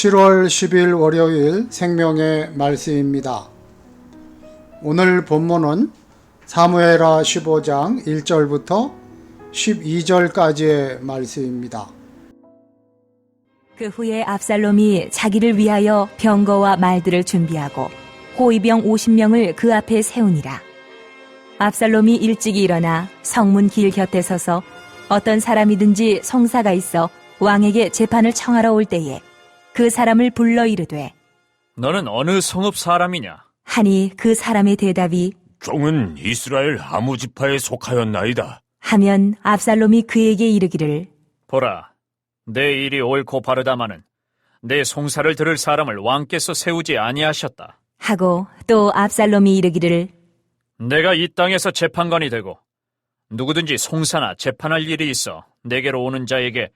(7월 10일) 월요일 생명의 말씀입니다. 오늘 본문은 사무엘하 15장 1절부터 12절까지의 말씀입니다. 그 후에 압살롬이 자기를 위하여 병거와 말들을 준비하고 호위병 50명을 그 앞에 세우니라. 압살롬이 일찍이 일어나 성문 길 곁에 서서 어떤 사람이든지 송사가 있어 왕에게 재판을 청하러 올 때에 그 사람을 불러 이르되 너는 어느 성읍 사람이냐? 하니 그 사람의 대답이 종은 이스라엘 아무 지파에 속하였나이다. 하면 압살롬이 그에게 이르기를 보라, 내 일이 옳고 바르다마는 내 송사를 들을 사람을 왕께서 세우지 아니하셨다. 하고 또 압살롬이 이르기를 내가 이 땅에서 재판관이 되고 누구든지 송사나 재판할 일이 있어 내게로 오는 자에게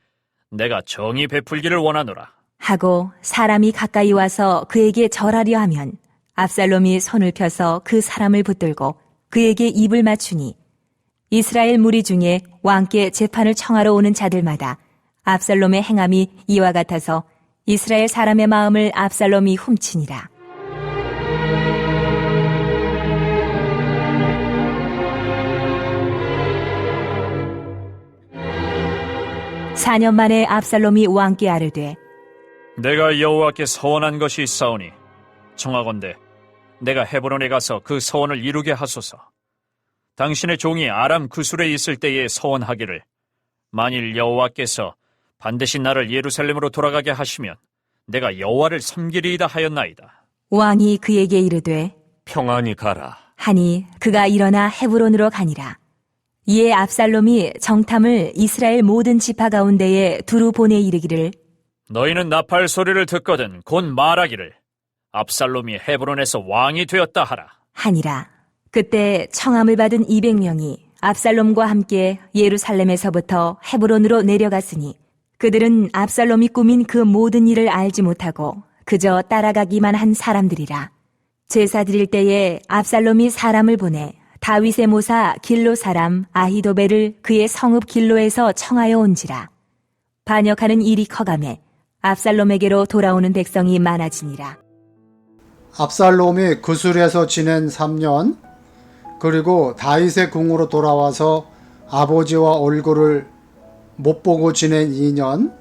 내가 정의 베풀기를 원하노라. 하고 사람이 가까이 와서 그에게 절하려 하면 압살롬이 손을 펴서 그 사람을 붙들고 그에게 입을 맞추니 이스라엘 무리 중에 왕께 재판을 청하러 오는 자들마다 압살롬의 행함이 이와 같아서 이스라엘 사람의 마음을 압살롬이 훔치니라. (4년) 만에 압살롬이 왕께 아뢰되 내가 여호와께 서원한 것이 있사오니 청하건대 내가 헤브론에 가서 그 서원을 이루게 하소서. 당신의 종이 아람 구술에 있을 때에 서원하기를 만일 여호와께서 반드시 나를 예루살렘으로 돌아가게 하시면 내가 여호와를 섬기리이다 하였나이다. 왕이 그에게 이르되 평안히 가라. 하니 그가 일어나 헤브론으로 가니라. 이에 압살롬이 정탐을 이스라엘 모든 지파 가운데에 두루 보내 이르기를 너희는 나팔 소리를 듣거든 곧 말하기를 압살롬이 헤브론에서 왕이 되었다 하라. 하니라. 그때 청함을 받은 200명이 압살롬과 함께 예루살렘에서부터 헤브론으로 내려갔으니 그들은 압살롬이 꾸민 그 모든 일을 알지 못하고 그저 따라가기만 한 사람들이라. 제사 드릴 때에 압살롬이 사람을 보내 다윗의 모사 길로 사람 아히도벨을 그의 성읍 길로에서 청하여 온지라. 반역하는 일이 커가매 압살롬에게로 돌아오는 백성이 많아지니라. 압살롬이 구술에서 지낸 3년, 그리고 다윗의 궁으로 돌아와서 아버지와 얼굴을 못 보고 지낸 2년,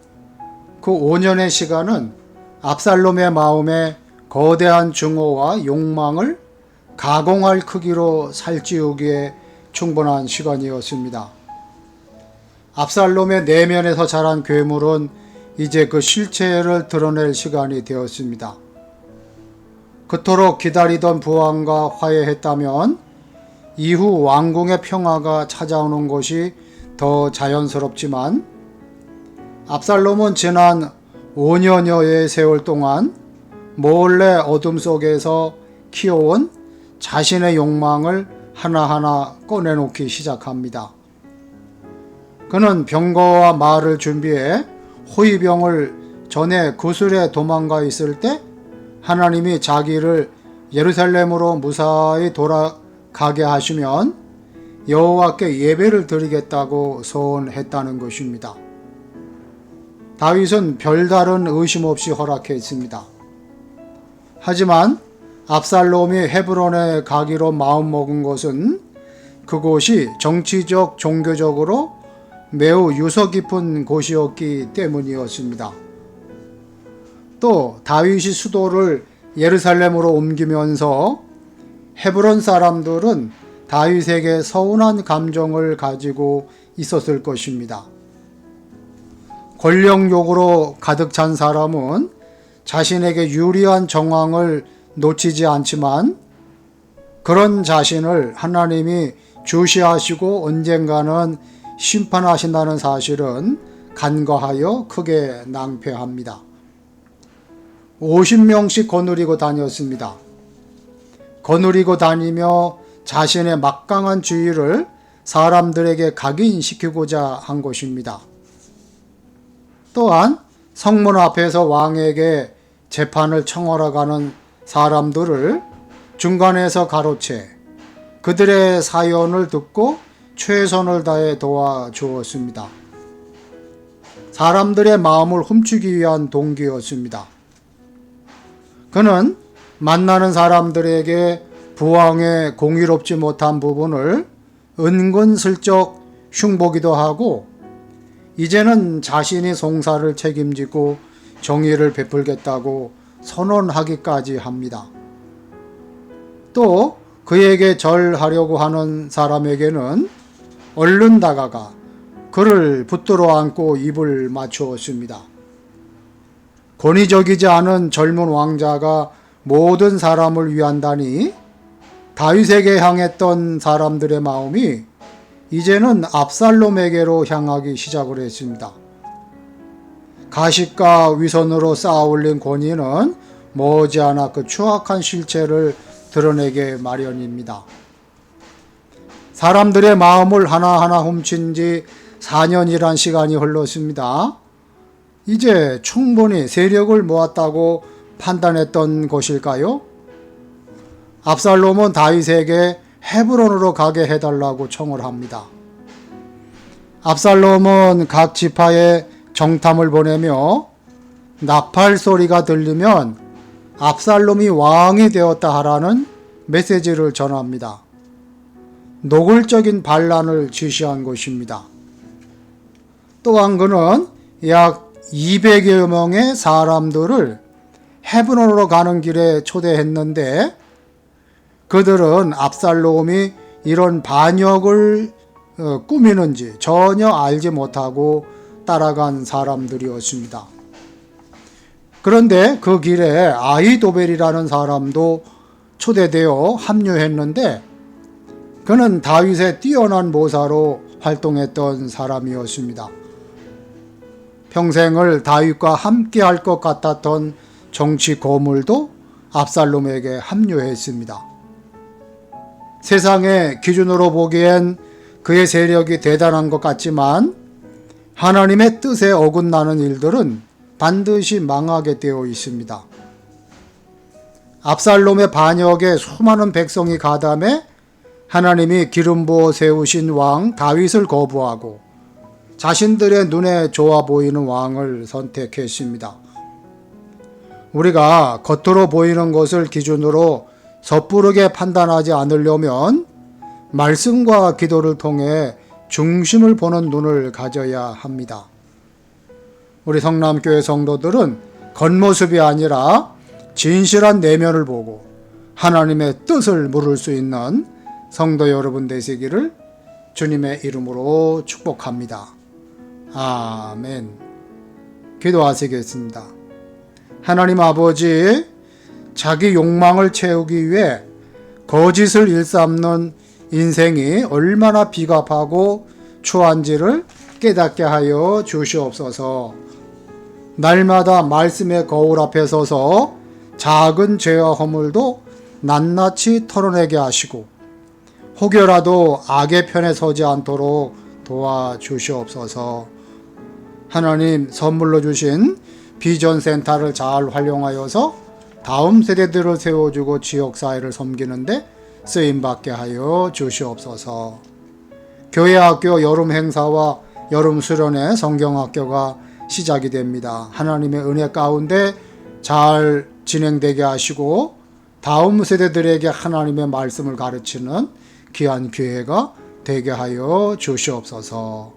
그 5년의 시간은 압살롬의 마음에 거대한 증오와 욕망을 가공할 크기로 살찌우기에 충분한 시간이었습니다. 압살롬의 내면에서 자란 괴물은 이제 그 실체를 드러낼 시간이 되었습니다. 그토록 기다리던 부왕과 화해했다면 이후 왕궁의 평화가 찾아오는 것이 더 자연스럽지만 압살롬은 지난 5년여의 세월 동안 몰래 어둠 속에서 키워온 자신의 욕망을 하나하나 꺼내놓기 시작합니다. 그는 병거와 말을 준비해 호위병을 전에 구술에 도망가 있을 때 하나님이 자기를 예루살렘으로 무사히 돌아가게 하시면 여호와께 예배를 드리겠다고 서원했다는 것입니다. 다윗은 별다른 의심 없이 허락했습니다. 하지만 압살롬이 헤브론에 가기로 마음먹은 것은 그곳이 정치적, 종교적으로 매우 유서 깊은 곳이었기 때문이었습니다. 또 다윗이 수도를 예루살렘으로 옮기면서 헤브론 사람들은 다윗에게 서운한 감정을 가지고 있었을 것입니다. 권력욕으로 가득 찬 사람은 자신에게 유리한 정황을 놓치지 않지만 그런 자신을 하나님이 주시하시고 언젠가는 심판하신다는 사실은 간과하여 크게 낭패합니다. 50명씩 거느리고 다녔습니다. 거느리고 다니며 자신의 막강한 주의를 사람들에게 각인시키고자 한 것입니다. 또한 성문 앞에서 왕에게 재판을 청하러 가는 사람들을 중간에서 가로채 그들의 사연을 듣고 최선을 다해 도와주었습니다. 사람들의 마음을 훔치기 위한 동기였습니다. 그는 만나는 사람들에게 부왕의 공의롭지 못한 부분을 은근슬쩍 흉보기도 하고 이제는 자신이 송사를 책임지고 정의를 베풀겠다고 선언하기까지 합니다. 또 그에게 절하려고 하는 사람에게는 얼른 다가가 그를 붙들어 안고 입을 맞추었습니다. 권위적이지 않은 젊은 왕자가 모든 사람을 위한다니 다윗에게 향했던 사람들의 마음이 이제는 압살롬에게로 향하기 시작을 했습니다. 가식과 위선으로 쌓아올린 권위는 머지않아 그 추악한 실체를 드러내게 마련입니다. 사람들의 마음을 하나하나 훔친 지 4년이란 시간이 흘렀습니다. 이제 충분히 세력을 모았다고 판단했던 것일까요? 압살롬은 다윗에게 헤브론으로 가게 해달라고 청을 합니다. 압살롬은 각 지파에 정탐을 보내며 나팔 소리가 들리면 압살롬이 왕이 되었다 하라는 메시지를 전합니다. 노골적인 반란을 지시한 것입니다. 또한 그는 약 200여 명의 사람들을 헤브론으로 가는 길에 초대했는데 그들은 압살롬이 이런 반역을 꾸미는지 전혀 알지 못하고 따라간 사람들이었습니다. 그런데 그 길에 아히도벨이라는 사람도 초대되어 합류했는데 그는 다윗의 뛰어난 모사로 활동했던 사람이었습니다. 평생을 다윗과 함께 할 것 같았던 정치 거물도 압살롬에게 합류했습니다. 세상의 기준으로 보기엔 그의 세력이 대단한 것 같지만 하나님의 뜻에 어긋나는 일들은 반드시 망하게 되어 있습니다. 압살롬의 반역에 수많은 백성이 가담해 하나님이 기름 부어 세우신 왕 다윗을 거부하고 자신들의 눈에 좋아 보이는 왕을 선택했습니다. 우리가 겉으로 보이는 것을 기준으로 섣부르게 판단하지 않으려면 말씀과 기도를 통해 중심을 보는 눈을 가져야 합니다. 우리 성남교회 성도들은 겉모습이 아니라 진실한 내면을 보고 하나님의 뜻을 물을 수 있는 성도 여러분 되시기를 주님의 이름으로 축복합니다. 아멘. 기도하시겠습니다. 하나님 아버지, 자기 욕망을 채우기 위해 거짓을 일삼는 인생이 얼마나 비겁하고 추한지를 깨닫게 하여 주시옵소서. 날마다 말씀의 거울 앞에 서서 작은 죄와 허물도 낱낱이 털어내게 하시고 혹여라도 악의 편에 서지 않도록 도와주시옵소서. 하나님 선물로 주신 비전센터를 잘 활용하여서 다음 세대들을 세워주고 지역사회를 섬기는데 쓰임받게 하여 주시옵소서. 교회학교 여름 행사와 여름 수련회 성경학교가 시작이 됩니다. 하나님의 은혜 가운데 잘 진행되게 하시고 다음 세대들에게 하나님의 말씀을 가르치는 귀한 기회가 되게 하여 주시옵소서.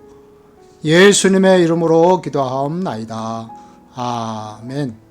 예수님의 이름으로 기도하옵나이다. 아멘.